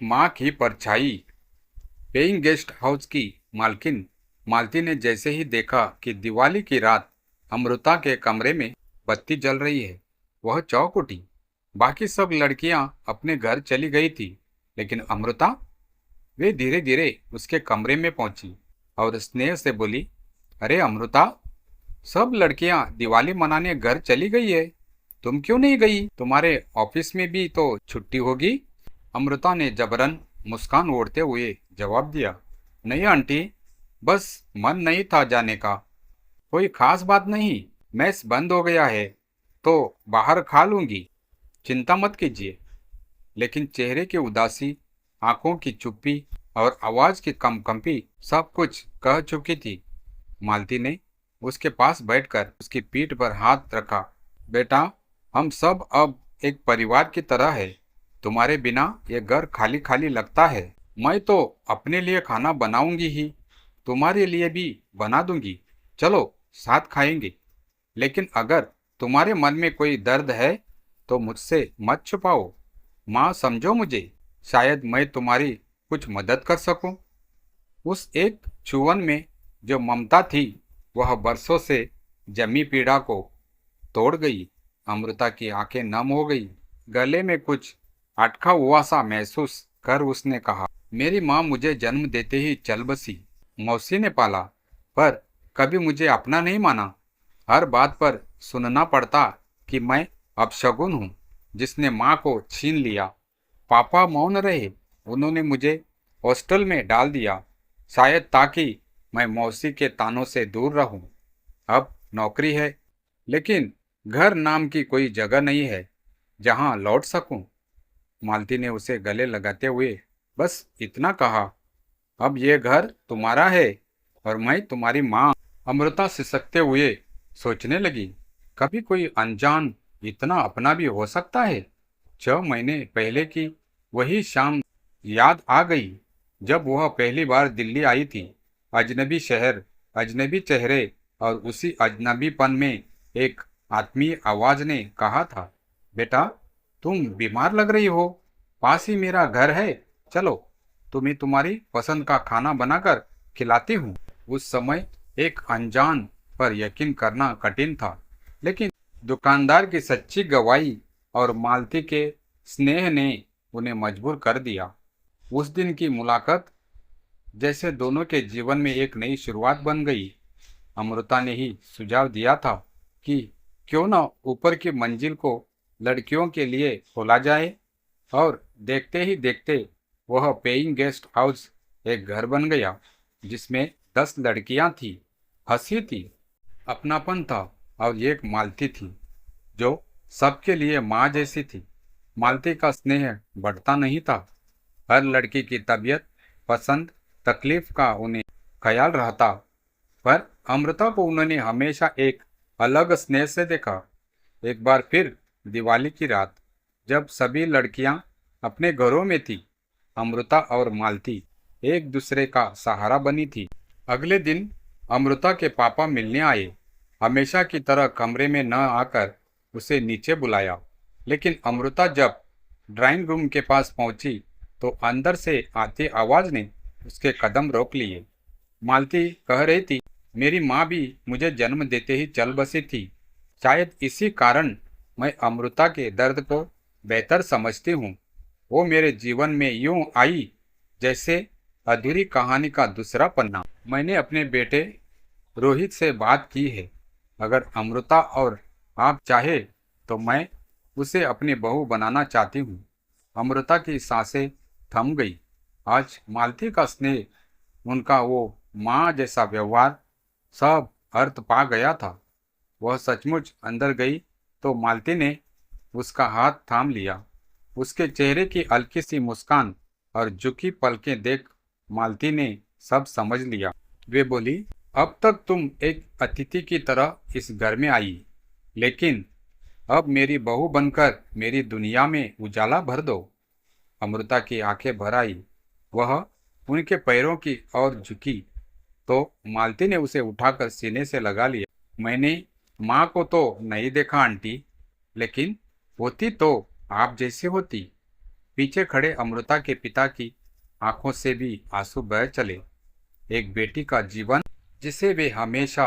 माँ की परछाई। पेइंग गेस्ट हाउस की मालकिन मालती ने जैसे ही देखा कि दिवाली की रात अमृता के कमरे में बत्ती जल रही है, वह चौंक उठी। बाकी सब लड़कियां अपने घर चली गई थी, लेकिन अमृता, वे धीरे धीरे उसके कमरे में पहुंची और स्नेह से बोली, अरे अमृता, सब लड़कियां दिवाली मनाने घर चली गई है, तुम क्यों नहीं गई? तुम्हारे ऑफिस में भी तो छुट्टी होगी। अमृता ने जबरन मुस्कान ओढ़ते हुए जवाब दिया, नहीं आंटी, बस मन नहीं था जाने का। कोई खास बात नहीं, मैस बंद हो गया है तो बाहर खा लूंगी, चिंता मत कीजिए। लेकिन चेहरे की उदासी, आंखों की चुप्पी और आवाज की कंपी सब कुछ कह चुकी थी। मालती ने उसके पास बैठकर उसकी पीठ पर हाथ रखा। बेटा, हम सब अब एक परिवार की तरह है। तुम्हारे बिना ये घर खाली खाली लगता है। मैं तो अपने लिए खाना बनाऊंगी ही, तुम्हारे लिए भी बना दूंगी। चलो साथ खाएंगे। लेकिन अगर तुम्हारे मन में कोई दर्द है तो मुझसे मत छुपाओ। माँ, समझो मुझे, शायद मैं तुम्हारी कुछ मदद कर सकूं। उस एक छुवन में जो ममता थी, वह बरसों से जमी पीड़ा को तोड़ गई। अमृता की आंखें नम हो गई। गले में कुछ अटका हुआ सा महसूस कर उसने कहा, मेरी माँ मुझे जन्म देते ही चल बसी। मौसी ने पाला, पर कभी मुझे अपना नहीं माना। हर बात पर सुनना पड़ता कि मैं अपशगुन हूँ, जिसने माँ को छीन लिया। पापा मौन रहे। उन्होंने मुझे हॉस्टल में डाल दिया, शायद ताकि मैं मौसी के तानों से दूर रहूं। अब नौकरी है, लेकिन घर नाम की कोई जगह नहीं है जहां लौट सकूं। मालती ने उसे गले लगाते हुए बस इतना कहा, अब ये घर तुम्हारा है और मैं तुम्हारी माँ। अमृता सिसकते हुए सोचने लगी, कभी कोई अनजान इतना अपना भी हो सकता है। 6 महीने पहले की वही शाम याद आ गई, जब वह पहली बार दिल्ली आई थी। अजनबी शहर, अजनबी चेहरे और उसी अजनबीपन में एक आत्मीय आवाज ने कहा था, बेटा, तुम बीमार लग रही हो, पास ही मेरा घर है, चलो तुम्हें तुम्हारी पसंद का खाना बनाकर खिलाती हूँ। उस समय एक अनजान पर यकीन करना कठिन था, लेकिन दुकानदार की सच्ची गवाही और मालती के स्नेह ने उन्हें मजबूर कर दिया। उस दिन की मुलाकात जैसे दोनों के जीवन में एक नई शुरुआत बन गई। अमृता ने ही सुझाव दिया था कि क्यों न ऊपर की मंजिल को लड़कियों के लिए खोला जाए, और देखते ही देखते वह पेइंग गेस्ट हाउस एक घर बन गया, जिसमें 10 लड़कियां थी। हंसी थी, अपनापन था और एक मालती थी जो सबके लिए माँ जैसी थी। मालती का स्नेह बढ़ता नहीं था। हर लड़की की तबीयत, पसंद, तकलीफ का उन्हें ख्याल रहता, पर अमृता को उन्होंने हमेशा एक अलग स्नेह से देखा। एक बार फिर दिवाली की रात, जब सभी लड़कियां अपने घरों में थी, अमृता और मालती एक दूसरे का सहारा बनी थी। अगले दिन अमृता के पापा मिलने आए। हमेशा की तरह कमरे में न आकर उसे नीचे बुलाया, लेकिन अमृता जब ड्राइंग रूम के पास पहुंची तो अंदर से आती आवाज ने उसके कदम रोक लिए। मालती कह रही थी, मेरी माँ भी मुझे जन्म देते ही चल बसी थी। शायद इसी कारण मैं अमृता के दर्द को बेहतर समझती हूँ। वो मेरे जीवन में यूं आई जैसे अधूरी कहानी का दूसरा पन्ना। मैंने अपने बेटे रोहित से बात की है। अगर अमृता और आप चाहे तो मैं उसे अपनी बहू बनाना चाहती हूँ। अमृता की सांसें थम गई। आज मालती का स्नेह, उनका वो माँ जैसा व्यवहार, सब अर्थ पा गया था। वह सचमुच अंदर गई तो मालती ने उसका हाथ थाम लिया। उसके चेहरे की हल्की सी मुस्कान और झुकी पलकें देख मालती ने सब समझ लिया। वे बोली, अब तक तुम एक अतिथि की तरह इस घर में आई, लेकिन अब मेरी बहू बनकर मेरी दुनिया में उजाला भर दो। अमृता की आंखें भर आई। वह उनके पैरों की ओर झुकी तो मालती ने उसे उठाकर सीने से लगा लिया। मैंने माँ को तो नहीं देखा आंटी, लेकिन होती तो आप जैसी होती। पीछे खड़े अमृता के पिता की आंखों से भी आंसू बह चले। एक बेटी का जीवन जिसे वे हमेशा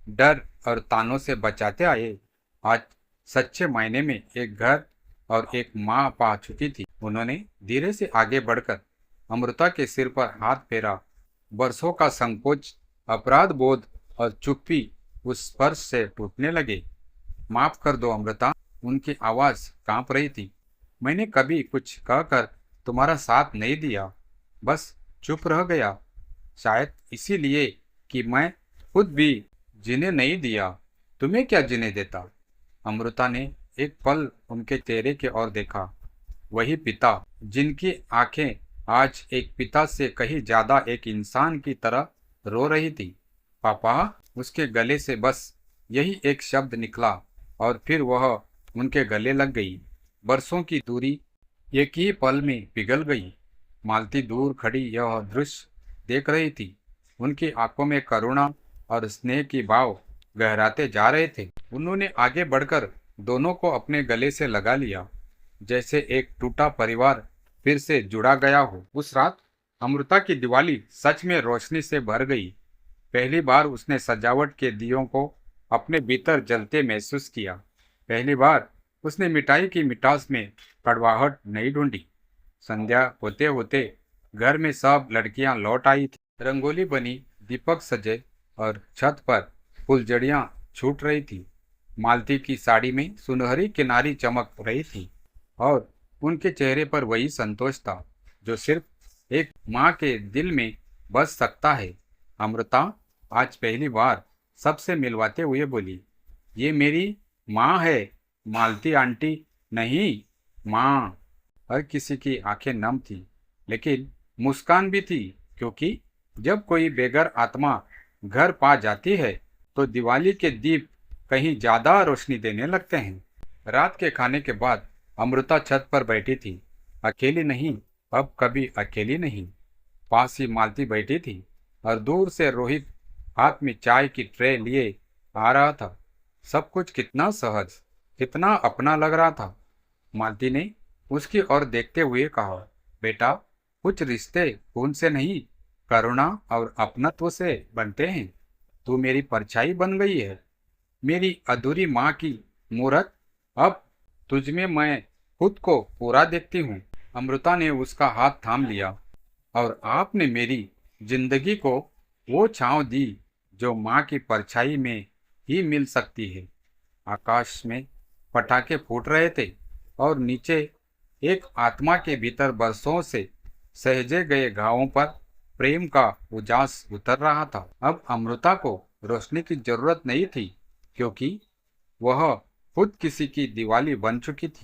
डर और तानों से बचाते आए, आज सच्चे मायने में एक घर और एक माँ पा चुकी थी। उन्होंने धीरे से आगे बढ़कर अमृता के सिर पर हाथ फेरा। बरसों का संकोच, अपराध बोध और चुप्पी उस स्पर्श से टूटने लगे। माफ कर दो अमृता, उनकी आवाज कांप रही थी। मैंने कभी कुछ कहकर तुम्हारा साथ नहीं दिया, बस चुप रह गया। शायद इसीलिए कि मैं खुद भी जीने नहीं दिया, तुम्हें क्या जीने देता। अमृता ने एक पल उनके चेहरे की ओर देखा। वही पिता जिनकी आंखें आज एक पिता से कहीं ज्यादा एक इंसान की तरह रो रही थी। पापा, उसके गले से बस यही एक शब्द निकला और फिर वह उनके गले लग गई। बरसों की दूरी एक ही पल में पिघल गई। मालती दूर खड़ी यह दृश्य देख रही थी। उनकी आंखों में करुणा और स्नेह की भाव गहराते जा रहे थे। उन्होंने आगे बढ़कर दोनों को अपने गले से लगा लिया, जैसे एक टूटा परिवार फिर से जुड़ा गया हो। उस रात अमृता की दिवाली सच में रोशनी से भर गई। पहली बार उसने सजावट के दियों को अपने भीतर जलते महसूस किया। पहली बार उसने मिठाई की मिठास में कड़वाहट नहीं ढूंढी। संध्या होते होते घर में सब लड़कियां लौट आई थी। रंगोली बनी, दीपक सजे और छत पर फुलझड़ियां छूट रही थी। मालती की साड़ी में सुनहरी किनारी चमक रही थी और उनके चेहरे पर वही संतोष था जो सिर्फ एक माँ के दिल में बस सकता है। अमृता आज पहली बार सबसे मिलवाते हुए बोली, ये मेरी माँ है, मालती आंटी नहीं, माँ। हर किसी की आंखें नम थी, लेकिन मुस्कान भी थी, क्योंकि जब कोई बेघर आत्मा घर पा जाती है तो दिवाली के दीप कहीं ज्यादा रोशनी देने लगते हैं। रात के खाने के बाद अमृता छत पर बैठी थी, अकेली नहीं, अब कभी अकेली नहीं। पास ही मालती बैठी थी और दूर से रोहित हाथ में चाय की ट्रे लिए आ रहा था। सब कुछ कितना सहज, कितना अपना लग रहा था। मालती ने उसकी ओर देखते हुए कहा, बेटा, कुछ रिश्ते खून से नहीं, करुणा और अपनत्व से बनते हैं। तू मेरी परछाई बन गई है, मेरी अधूरी माँ की मूरत। अब तुझमें मैं खुद को पूरा देखती हूँ। अमृता ने उसका हाथ थाम लिया, और आपने मेरी जिंदगी को वो छांव दी जो माँ की परछाई में ही मिल सकती है। आकाश में पटाखे फूट रहे थे और नीचे एक आत्मा के भीतर बरसों से सहेजे गए घावों पर प्रेम का उजास उतर रहा था। अब अमृता को रोशनी की जरूरत नहीं थी, क्योंकि वह खुद किसी की दिवाली बन चुकी थी।